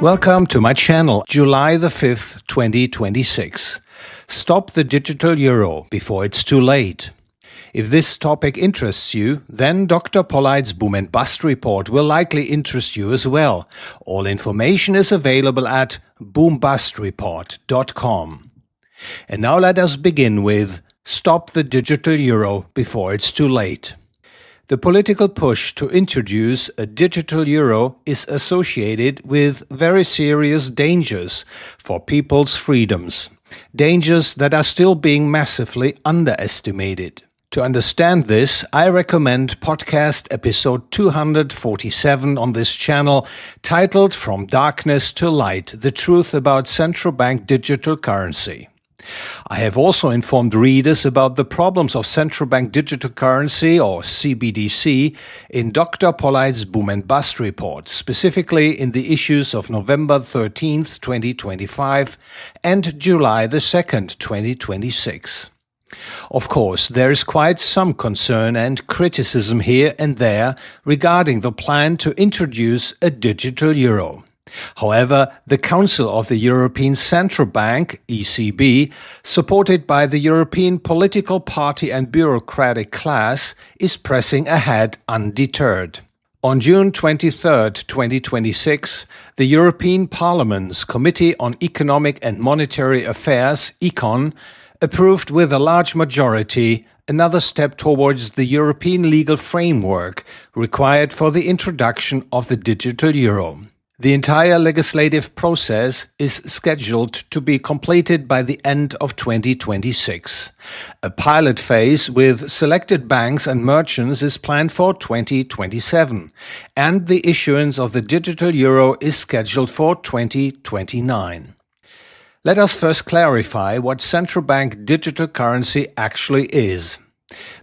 Welcome to my channel, July the 5th, 2026. Stop the digital euro before it's too late. If this topic interests you, then Dr. Polite's Boom and Bust report will likely interest you as well. All information is available at boombustreport.com. And now let us begin with Stop the digital euro before it's too late. The political push to introduce a digital euro is associated with very serious dangers for people's freedoms, dangers that are still being massively underestimated. To understand this, I recommend podcast episode 247 on this channel, titled From Darkness to Light: The Truth About Central Bank Digital Currency. I have also informed readers about the problems of central bank digital currency, or CBDC, in Dr. Polite's Boom and Bust report, specifically in the issues of November 13th, 2025 and July the 2nd, 2026. Of course, there is quite some concern and criticism here and there regarding the plan to introduce a digital euro. However, the Council of the European Central Bank, ECB, supported by the European political party and bureaucratic class, is pressing ahead undeterred. On June 23, 2026, the European Parliament's Committee on Economic and Monetary Affairs, ECON, approved with a large majority another step towards the European legal framework required for the introduction of the digital euro. The entire legislative process is scheduled to be completed by the end of 2026. A pilot phase with selected banks and merchants is planned for 2027, and the issuance of the digital euro is scheduled for 2029. Let us first clarify what central bank digital currency actually is.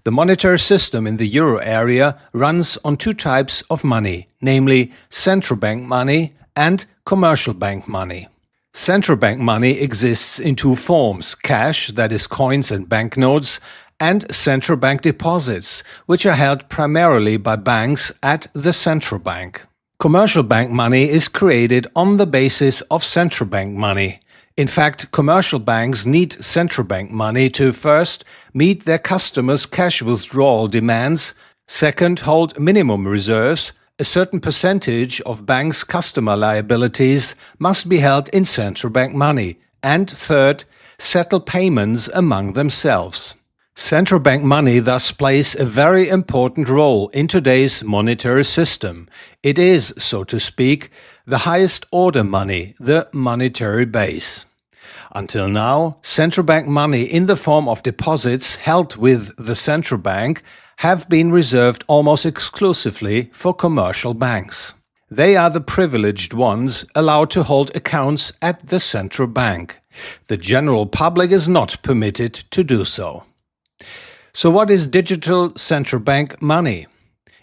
The monetary system in the euro area runs on two types of money, namely central bank money and commercial bank money. Central bank money exists in two forms: cash, that is coins and banknotes, and central bank deposits, which are held primarily by banks at the central bank. Commercial bank money is created on the basis of central bank money. In fact, commercial banks need central bank money to first meet their customers' cash withdrawal demands, second, hold minimum reserves, a certain percentage of banks' customer liabilities must be held in central bank money, and third, settle payments among themselves. Central bank money thus plays a very important role in today's monetary system. It is, so to speak, the highest order money, the monetary base. Until now, central bank money in the form of deposits held with the central bank have been reserved almost exclusively for commercial banks. They are the privileged ones allowed to hold accounts at the central bank. The general public is not permitted to do so. So what is digital central bank money?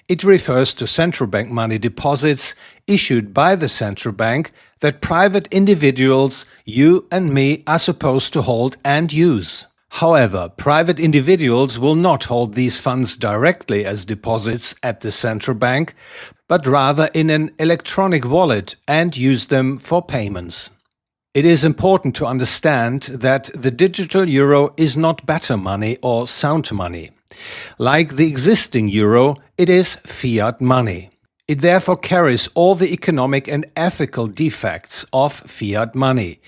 It refers to central bank money deposits issued by the central bank that private individuals, you and me, are supposed to hold and use. However, private individuals will not hold these funds directly as deposits at the central bank, but rather in an electronic wallet and use them for payments. It is important to understand that the digital euro is not better money or sound money. Like the existing euro, it is fiat money. It therefore carries all the economic and ethical defects of fiat money.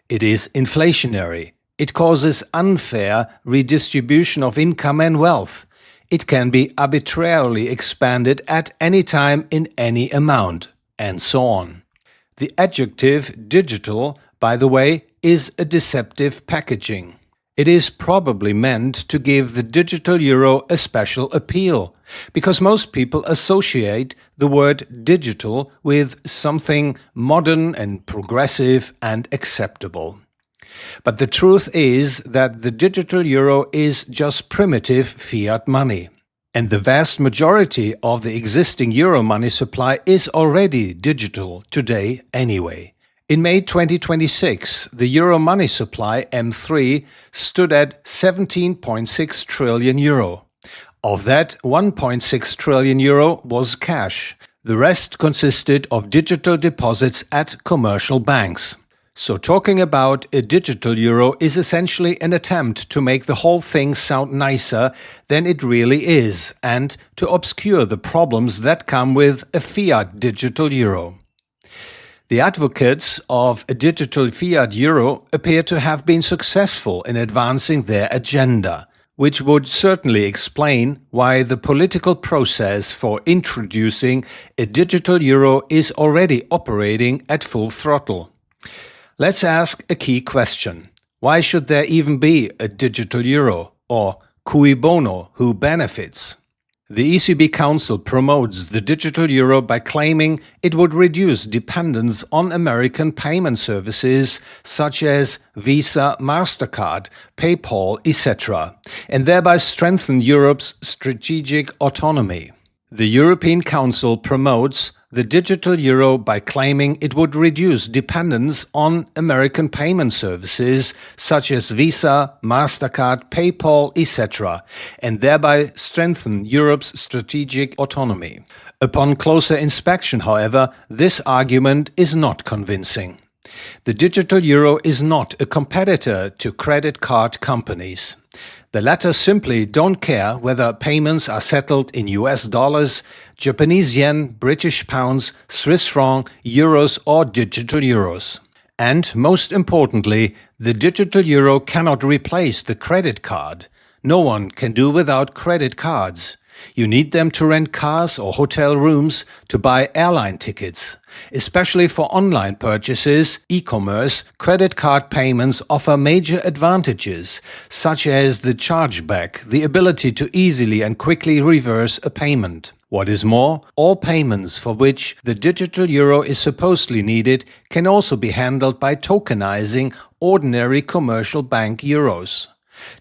It is inflationary. It causes unfair redistribution of income and wealth. It can be arbitrarily expanded at any time in any amount, and so on. The adjective digital, by the way, is a deceptive packaging. It is probably meant to give the digital euro a special appeal, because most people associate the word digital with something modern and progressive and acceptable. But the truth is that the digital euro is just primitive fiat money. And the vast majority of the existing euro money supply is already digital today anyway. In May 2026, the euro money supply M3 stood at 17.6 trillion euro. Of that, 1.6 trillion euro was cash. The rest consisted of digital deposits at commercial banks. So talking about a digital euro is essentially an attempt to make the whole thing sound nicer than it really is and to obscure the problems that come with a fiat digital euro. The advocates of a digital fiat euro appear to have been successful in advancing their agenda, which would certainly explain why the political process for introducing a digital euro is already operating at full throttle. Let's ask a key question. Why should there even be a digital euro? Or cui bono, who benefits? The ECB Council promotes the digital euro by claiming it would reduce dependence on American payment services such as Visa, MasterCard, PayPal, etc., and thereby strengthen Europe's strategic autonomy. The European Council promotes the digital euro by claiming it would reduce dependence on American payment services such as Visa, MasterCard, PayPal, etc., and thereby strengthen Europe's strategic autonomy. Upon closer inspection, however, this argument is not convincing. The digital euro is not a competitor to credit card companies. The latter simply don't care whether payments are settled in US dollars, Japanese yen, British pounds, Swiss franc, euros or digital euros. And most importantly, the digital euro cannot replace the credit card. No one can do without credit cards. You need them to rent cars or hotel rooms, to buy airline tickets. Especially for online purchases, e-commerce, credit card payments offer major advantages, such as the chargeback, the ability to easily and quickly reverse a payment. What is more, all payments for which the digital euro is supposedly needed can also be handled by tokenizing ordinary commercial bank euros.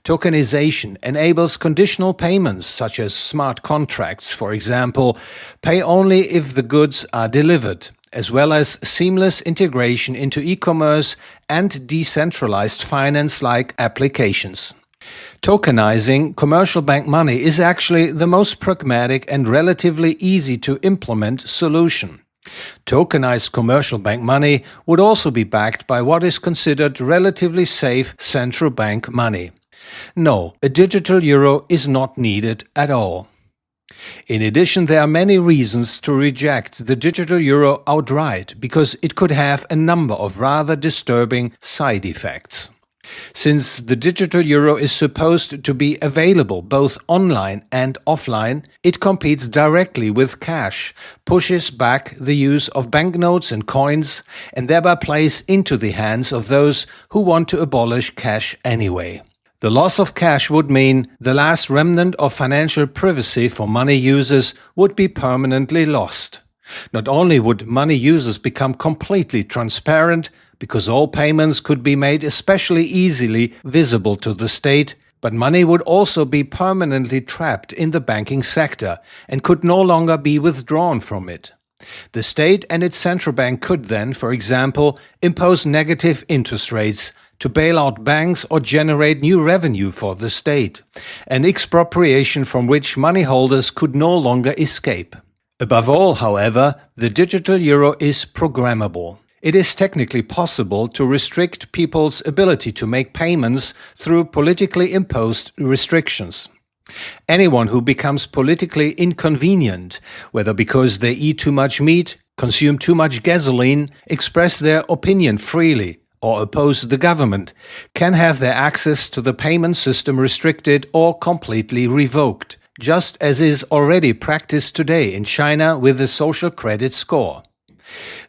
Tokenization enables conditional payments such as smart contracts, for example, pay only if the goods are delivered, as well as seamless integration into e-commerce and decentralized finance-like applications. Tokenizing commercial bank money is actually the most pragmatic and relatively easy to implement solution. Tokenized commercial bank money would also be backed by what is considered relatively safe central bank money. No, a digital euro is not needed at all. In addition, there are many reasons to reject the digital euro outright, because it could have a number of rather disturbing side effects. Since the digital euro is supposed to be available both online and offline, it competes directly with cash, pushes back the use of banknotes and coins, and thereby plays into the hands of those who want to abolish cash anyway. The loss of cash would mean the last remnant of financial privacy for money users would be permanently lost. Not only would money users become completely transparent, because all payments could be made especially easily visible to the state, but money would also be permanently trapped in the banking sector and could no longer be withdrawn from it. The state and its central bank could then, for example, impose negative interest rates to bail out banks or generate new revenue for the state, an expropriation from which money holders could no longer escape. Above all, however, the digital euro is programmable. It is technically possible to restrict people's ability to make payments through politically imposed restrictions. Anyone who becomes politically inconvenient, whether because they eat too much meat, consume too much gasoline, express their opinion freely, or oppose the government, can have their access to the payment system restricted or completely revoked, just as is already practiced today in China with the social credit score.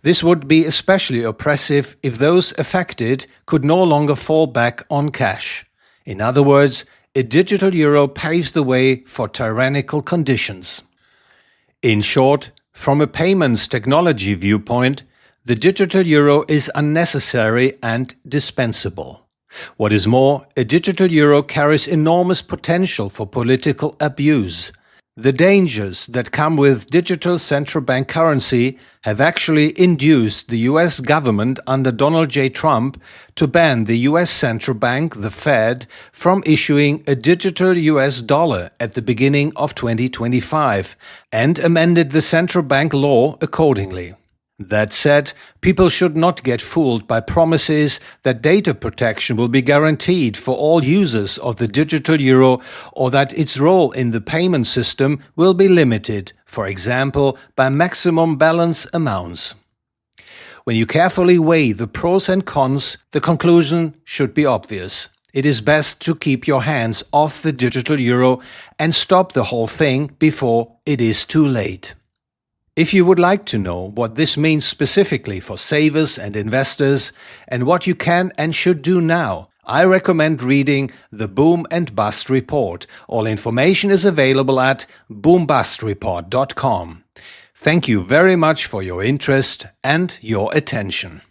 This would be especially oppressive if those affected could no longer fall back on cash. In other words, a digital euro paves the way for tyrannical conditions. In short, from a payments technology viewpoint, the digital euro is unnecessary and dispensable. What is more, a digital euro carries enormous potential for political abuse. The dangers that come with digital central bank currency have actually induced the US government under Donald J. Trump to ban the US central bank, the Fed, from issuing a digital US dollar at the beginning of 2025 and amended the central bank law accordingly. That said, people should not get fooled by promises that data protection will be guaranteed for all users of the digital euro or that its role in the payment system will be limited, for example, by maximum balance amounts. When you carefully weigh the pros and cons, the conclusion should be obvious. It is best to keep your hands off the digital euro and stop the whole thing before it is too late. If you would like to know what this means specifically for savers and investors and what you can and should do now, I recommend reading the Boom and Bust report. All information is available at boombustreport.com. Thank you very much for your interest and your attention.